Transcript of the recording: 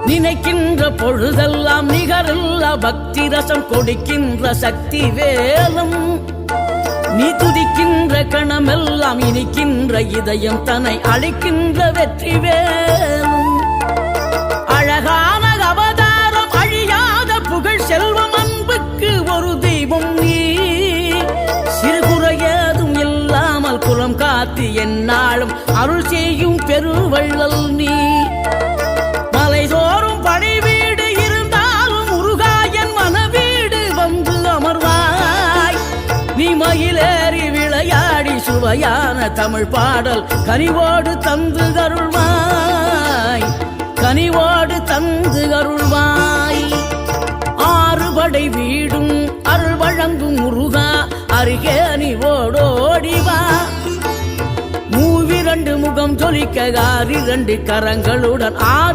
நினைக்கின்ற பொழுதெல்லாம் நிகரில்ல பக்தி ரசம் கொடுக்கின்ற சக்தி வேலும் நீ துதிக்கின்ற கணமெல்லாம் இனிக்கின்ற இதயம் தன்னை அழைக்கின்ற வெற்றி வேலும் அழகான அவதாரம் அழியாத புகழ் செல்வம் அன்புக்கு ஒரு தெய்வம் நீ சிறுகுறையதும் இல்லாமல் குலம் காத்து எந்நாளும் அருள் செய்யும் பெருவள்ளல் நீ மலைதோறும் படை வீடு இருந்தாலும் முருகாயன் மனவீடு வந்து அமர்வாய் நீ மயிலேறி விளையாடி சுவையான தமிழ் பாடல் கனிவோடு தந்து அருள்வாய் கனிவோடு தந்து அருள்வாய் ஆறுபடை வீடும் அருள் வழங்கும் முருகா அருகே நீ ஓடோடிவா மூவிரண்டு முகம் ஜொலிக்க 6 கரங்களுடன்